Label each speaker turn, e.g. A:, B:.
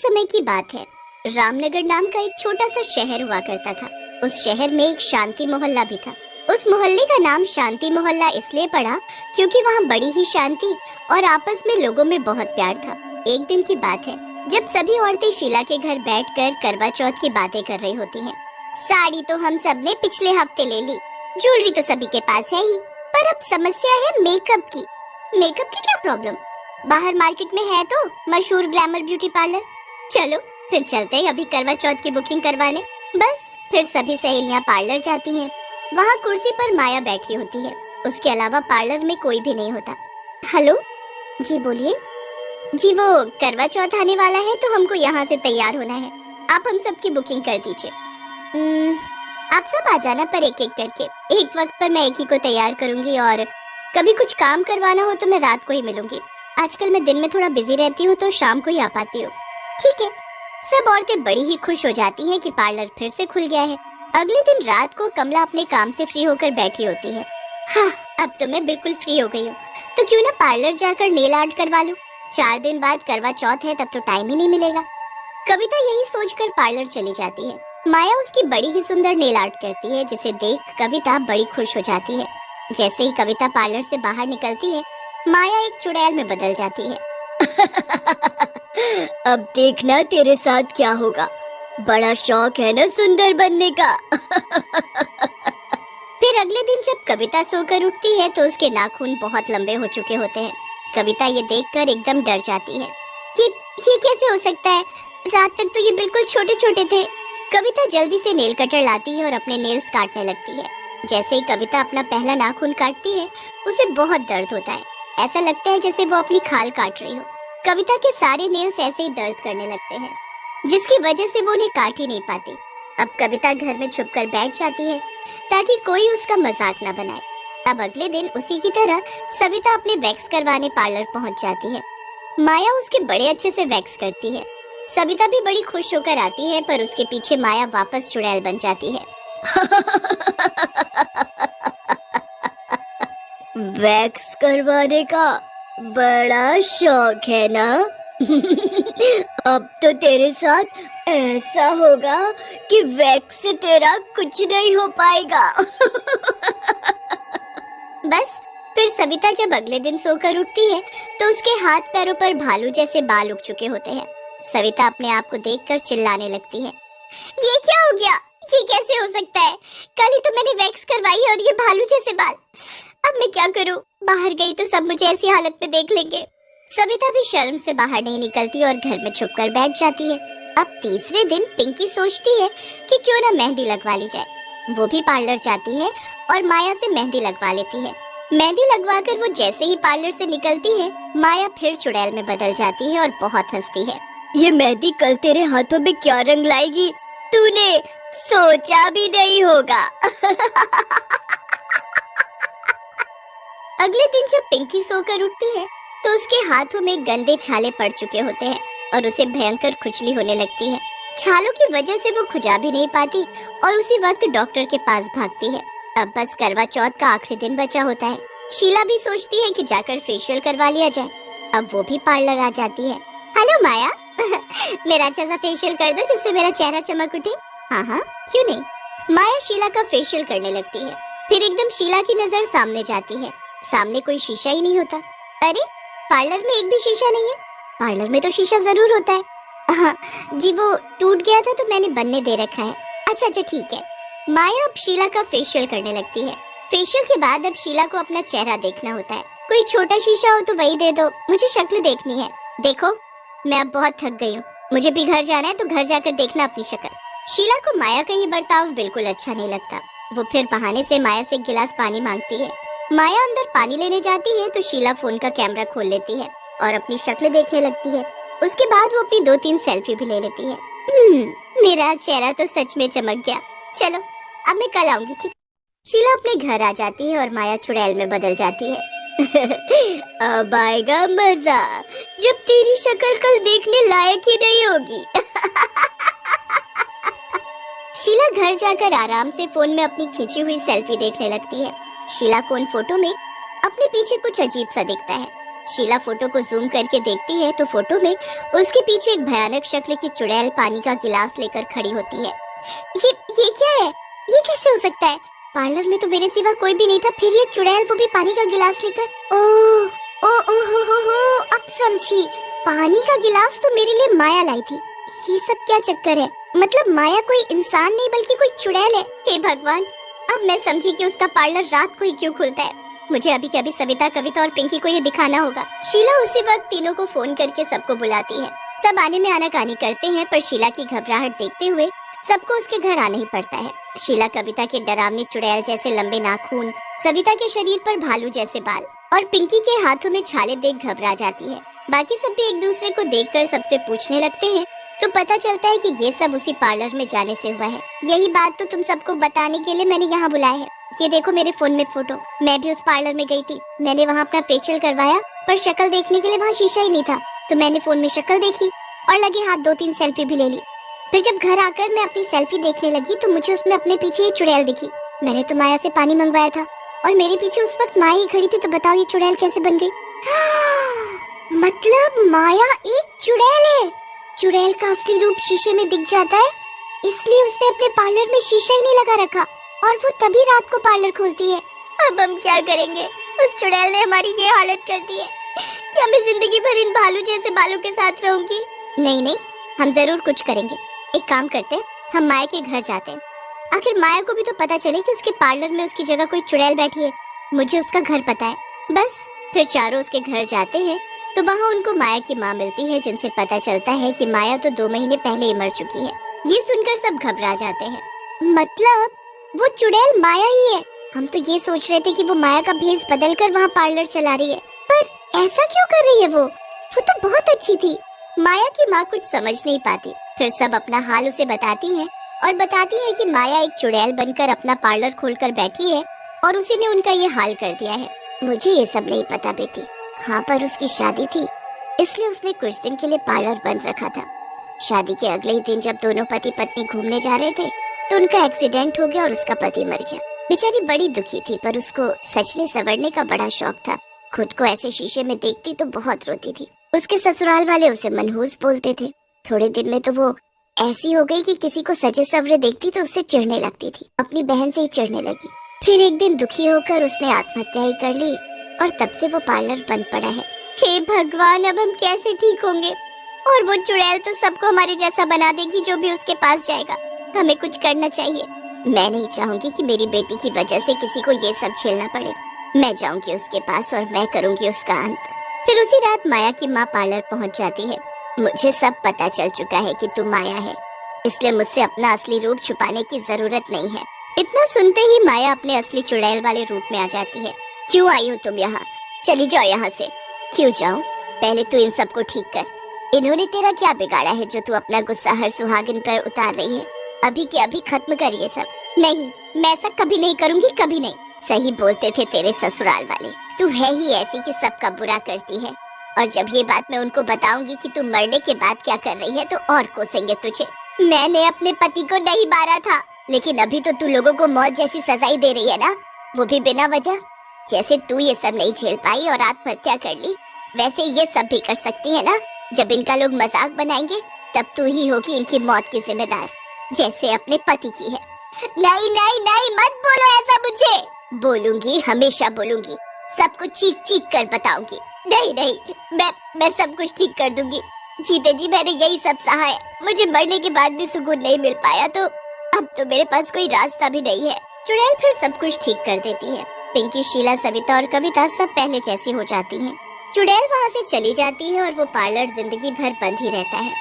A: समय की बात है। रामनगर नाम का एक छोटा सा शहर हुआ करता था। उस शहर में एक शांति मोहल्ला भी था। उस मोहल्ले का नाम शांति मोहल्ला इसलिए पड़ा क्योंकि वहाँ बड़ी ही शांति और आपस में लोगों में बहुत प्यार था। एक दिन की बात है जब सभी औरतें शीला के घर बैठकर करवा चौथ की बातें कर रही होती हैं। साड़ी तो हम सब ने पिछले हफ्ते ले ली, ज्वेलरी तो सभी के पास है ही, पर अब समस्या है मेकअप की। मेकअप की क्या प्रॉब्लम? बाहर मार्केट में है तो मशहूर ग्लैमर ब्यूटी पार्लर। चलो फिर चलते हैं अभी करवा चौथ की बुकिंग करवाने। बस फिर सभी सहेलियां पार्लर जाती हैं। वहाँ कुर्सी पर माया बैठी होती है, उसके अलावा पार्लर में कोई भी नहीं होता। हेलो जी, बोलिए। जी वो करवा चौथ आने वाला है तो हमको यहाँ से तैयार होना है, आप हम सब की बुकिंग कर दीजिए। आप सब आ जाना पर एक एक करके, एक वक्त पर मैं एक ही को तैयार करूंगी और कभी कुछ काम करवाना हो तो मैं रात को ही मिलूंगी। आजकल मैं दिन में थोड़ा बिजी रहती हूँ तो शाम को ही आ पाती हूँ। ठीक है। सब औरतें बड़ी ही खुश हो जाती हैं कि पार्लर फिर से खुल गया है। अगले दिन रात को कमला अपने काम से फ्री होकर बैठी होती है। हाँ, अब तो मैं बिल्कुल फ्री हो गई हूँ, तो क्यों ना पार्लर जाकर नेल आर्ट करवा लूं। 4 दिन बाद करवा चौथ है, तब तो टाइम ही नहीं मिलेगा। कविता यही सोचकर पार्लर चली जाती है। माया उसकी बड़ी ही सुंदर नेल आर्ट करती है, जिसे देख कविता बड़ी खुश हो जाती है। जैसे ही कविता पार्लर से बाहर निकलती है, माया एक चुड़ैल में बदल जाती है। अब देखना तेरे साथ क्या होगा, बड़ा शौक है ना सुंदर बनने का। फिर अगले दिन जब कविता सोकर उठती है तो उसके नाखून बहुत लंबे हो चुके होते हैं। कविता ये देखकर एकदम डर जाती है। ये कैसे हो सकता है? रात तक तो ये बिल्कुल छोटे छोटे थे। कविता जल्दी से नेल कटर लाती है और अपने नेल्स काटने लगती है। जैसे ही कविता अपना पहला नाखून काटती है, उसे बहुत दर्द होता है। ऐसा लगता है जैसे वो अपनी खाल काट रही हो। कविता के सारे नेल्स ऐसे ही दर्द करने लगते हैं, जिसकी वजह से वो उन्हें काट ही नहीं पाती। अब कविता घर में छुपकर बैठ जाती है ताकि कोई उसका मजाक न बनाए। अब अगले दिन उसी की तरह सविता अपने वैक्स करवाने पार्लर पहुंच जाती है। माया उसके बड़े अच्छे से वैक्स करती है। सविता भी बड़ी खुश होकर आती है, पर उसके पीछे माया वापस चुड़ैल बन जाती है। वैक्स करवाने का बड़ा शौक है ना? अब तो तेरे साथ ऐसा होगा कि वैक्स से तेरा कुछ नहीं हो पाएगा। बस फिर सविता जब अगले दिन सोकर उठती है तो उसके हाथ पैरों पर भालू जैसे बाल उग चुके होते हैं। सविता अपने आप को देखकर चिल्लाने लगती है, ये क्या हो गया? ये कैसे हो सकता है? कल ही तो मैंने वैक्स करवाई है और ये भालू जैसे बाल। अब मैं क्या करूं? बाहर गई तो सब मुझे ऐसी हालत में देख लेंगे। सविता भी शर्म से बाहर नहीं निकलती और घर में छुपकर बैठ जाती है। अब तीसरे दिन पिंकी सोचती है कि क्यों ना मेहंदी लगवा ली जाए। वो भी पार्लर जाती है और माया से मेहंदी लगवा लेती है। मेहंदी लगवाकर वो जैसे ही पार्लर से निकलती है, माया फिर चुड़ैल में बदल जाती है और बहुत हंसती है। ये मेहंदी कल तेरे हाथों में क्या रंग लाएगी, तूने सोचा भी नहीं होगा। अगले दिन जब पिंकी सोकर उठती है तो उसके हाथों में गंदे छाले पड़ चुके होते हैं और उसे भयंकर खुजली होने लगती है। छालों की वजह से वो खुजा भी नहीं पाती और उसी वक्त डॉक्टर के पास भागती है। अब बस करवा चौथ का आखिरी दिन बचा होता है। शीला भी सोचती है कि जाकर फेशियल करवा लिया जाए। अब वो भी पार्लर आ जाती है। हेलो माया, मेरा अच्छा सा फेशियल कर दो जिससे मेरा चेहरा चमक उठे। हाँ हाँ, क्यों नहीं। माया शीला का फेशियल करने लगती है। फिर एकदम शीला की नजर सामने जाती है। सामने कोई शीशा ही नहीं होता। अरे पार्लर में एक भी शीशा नहीं है। पार्लर में तो शीशा जरूर होता है। हाँ जी, वो टूट गया था तो मैंने बनने दे रखा है। अच्छा ठीक है। माया अब शीला का फेशियल करने लगती है। फेशियल के बाद अब शीला को अपना चेहरा देखना होता है। कोई छोटा शीशा हो तो वही दे दो, मुझे शक्ल देखनी है। देखो मैं अब बहुत थक गई हूँ, मुझे भी घर जाना है तो घर जाकर देखना अपनी शक्ल। शीला को माया का ये बर्ताव बिल्कुल अच्छा नहीं लगता। वो फिर बहाने से माया से एक गिलास पानी मांगती है। माया अंदर पानी लेने जाती है तो शीला फोन का कैमरा खोल लेती है और अपनी शक्ल देखने लगती है। उसके बाद वो अपनी 2-3 सेल्फी भी ले लेती है। मेरा चेहरा तो सच में चमक गया। चलो अब मैं कल आऊंगी, ठीक? शीला अपने घर आ जाती है और माया चुड़ैल में बदल जाती है। अब आएगा मजा जब तेरी शक्ल कल देखने लायक ही नहीं होगी। शीला घर जाकर आराम से फोन में अपनी खींची हुई सेल्फी देखने लगती है। शीला को उन फोटो में अपने पीछे कुछ अजीब सा दिखता है। शीला फोटो को जूम करके देखती है तो फोटो में उसके पीछे एक भयानक शक्ल की चुड़ैल पानी का गिलास लेकर खड़ी होती है। ये क्या है? ये कैसे हो सकता है? पार्लर में तो मेरे सिवा कोई भी नहीं था, फिर ये चुड़ैल वो भी पानी का गिलास लेकर। ओ ओ ओ हो, अब समझी। पानी का गिलास तो मेरे लिए माया लाई थी। ये सब क्या चक्कर है? मतलब माया कोई इंसान नहीं बल्कि कोई चुड़ैल है। हे भगवान, अब मैं समझी कि उसका पार्लर रात को ही क्यों खुलता है। मुझे अभी के अभी सविता, कविता और पिंकी को ये दिखाना होगा। शीला उसी वक्त तीनों को फोन करके सबको बुलाती है। सब आने में आनाकानी करते हैं, पर शीला की घबराहट देखते हुए सबको उसके घर आना ही पड़ता है। शीला कविता के डरावनी चुड़ैल जैसे लंबे नाखून, सविता के शरीर पर भालू जैसे बाल और पिंकी के हाथों में छाले देख घबरा जाती है। बाकी सब भी एक दूसरे को देखकर सबसे पूछने लगते हैं, तो पता चलता है कि ये सब उसी पार्लर में जाने से हुआ है। यही बात तो तुम सबको बताने के लिए मैंने यहाँ बुलाया है। ये देखो मेरे फोन में फोटो, मैं भी उस पार्लर में गई थी। मैंने वहाँ अपना फेशियल करवाया, पर शक्ल देखने के लिए वहाँ शीशा ही नहीं था, तो मैंने फोन में शक्ल देखी और लगे हाथ 2-3 सेल्फी भी ले ली। फिर जब घर आकर मैं अपनी सेल्फी देखने लगी तो मुझे उसमें अपने पीछे ये चुड़ैल दिखी। मैंने तो माया से पानी मंगवाया था और मेरे पीछे उस वक्त माया ही खड़ी थी, तो बताओ ये चुड़ैल कैसे बन गई? मतलब माया एक चुड़ैल है। चुड़ैल का असली रूप शीशे में दिख जाता है, इसलिए उसने अपने पार्लर में शीशा ही नहीं लगा रखा और वो तभी रात को पार्लर खोलती है। अब हम क्या करेंगे? उस चुड़ैल ने हमारी ये हालत कर दी है। क्या मैं जिंदगी भर इन भालू जैसे बालों के साथ रहूंगी? नहीं, हम जरूर कुछ करेंगे। एक काम करते हैं, हम माया के घर जाते हैं। आखिर माया को भी तो पता चले कि उसके पार्लर में उसकी जगह कोई चुड़ैल बैठी है। मुझे उसका घर पता है। बस फिर चारों उसके घर जाते हैं तो वहाँ उनको माया की माँ मिलती है, जिनसे पता चलता है कि माया तो 2 महीने पहले ही मर चुकी है। ये सुनकर सब घबरा जाते हैं। मतलब वो चुड़ैल माया ही है। हम तो ये सोच रहे थे कि वो माया का भेष बदलकर वहाँ पार्लर चला रही है, पर ऐसा क्यों कर रही है? वो तो बहुत अच्छी थी। माया की माँ कुछ समझ नहीं पाती। फिर सब अपना हाल उसे बताती हैं और बताती है कि माया एक चुड़ैल बनकर अपना पार्लर खोलकर बैठी है और उसी ने उनका ये हाल कर दिया है। मुझे ये सब नहीं पता बेटी। हाँ, पर उसकी शादी थी, इसलिए उसने कुछ दिन के लिए पार्लर बंद रखा था। शादी के अगले ही दिन जब दोनों पति पत्नी घूमने जा रहे थे तो उनका एक्सीडेंट हो गया और उसका पति मर गया। बेचारी बड़ी दुखी थी, पर उसको सजने संवरने का बड़ा शौक था। खुद को ऐसे शीशे में देखती तो बहुत रोती थी। उसके ससुराल वाले उसे मनहूस बोलते थे। थोड़े दिन में तो वो ऐसी हो गई कि किसी को सजे सवरे देखती तो उससे चिढ़ने लगती थी। अपनी बहन से ही चिढ़ने लगी। फिर एक दिन दुखी होकर उसने आत्महत्या ही कर ली और तब से वो पार्लर बंद पड़ा है। हे भगवान, अब हम कैसे ठीक होंगे? और वो चुड़ैल तो सबको हमारे जैसा बना देगी जो भी उसके पास जाएगा। हमें कुछ करना चाहिए। मैं नहीं चाहूंगी कि मेरी बेटी की वजह से किसी को ये सब झेलना पड़े। मैं जाऊंगी उसके पास और मैं करूंगी उसका अंत। फिर उसी रात माया की माँ पार्लर पहुंच जाती है। मुझे सब पता चल चुका है कि तू माया है, इसलिए मुझसे अपना असली रूप छुपाने की जरूरत नहीं है। इतना सुनते ही माया अपने असली चुड़ैल वाले रूप में आ जाती है। क्यों आई हो तुम यहाँ? चली जाओ यहाँ से। क्यों जाऊँ? पहले तू इन सबको ठीक कर। इन्होंने तेरा क्या बिगाड़ा है जो तू अपना गुस्सा हर सुहागिन पर उतार रही है? अभी के अभी खत्म कर ये सब। नहीं, मैं ऐसा कभी नहीं करूँगी, कभी नहीं। सही बोलते थे तेरे ससुराल वाले, तू है ही ऐसी कि सबका बुरा करती है। और जब ये बात मैं उनको बताऊंगी कि तू मरने के बाद क्या कर रही है तो और कोसेंगे तुझे। मैंने अपने पति को नहीं मारा था, लेकिन अभी तो तू लोगों को मौत जैसी सजाई दे रही है ना, वो भी बिना वजह। जैसे तू ये सब नहीं झेल पाई और आत्महत्या कर ली, वैसे ये सब भी कर सकती है ना। जब इनका लोग मजाक बनाएंगे तब तू ही होगी इनकी मौत की जिम्मेदार, जैसे अपने पति की है। नहीं नहीं नहीं, मत बोलो ऐसा मुझे। बोलूंगी, हमेशा बोलूंगी, सब कुछ चीख चीख कर बताऊंगी। नहीं नहीं, मैं सब कुछ ठीक कर दूंगी। जीते जी मैंने यही सब सहा है। मुझे मरने के बाद भी सुकून नहीं मिल पाया, तो अब तो मेरे पास कोई रास्ता भी नहीं है। चुड़ैल फिर सब कुछ ठीक कर देती है। पिंकी, शीला, सविता और कविता सब पहले जैसी हो जाती हैं। चुड़ैल वहाँ से चली जाती है और वो पार्लर जिंदगी भर बंद ही रहता है।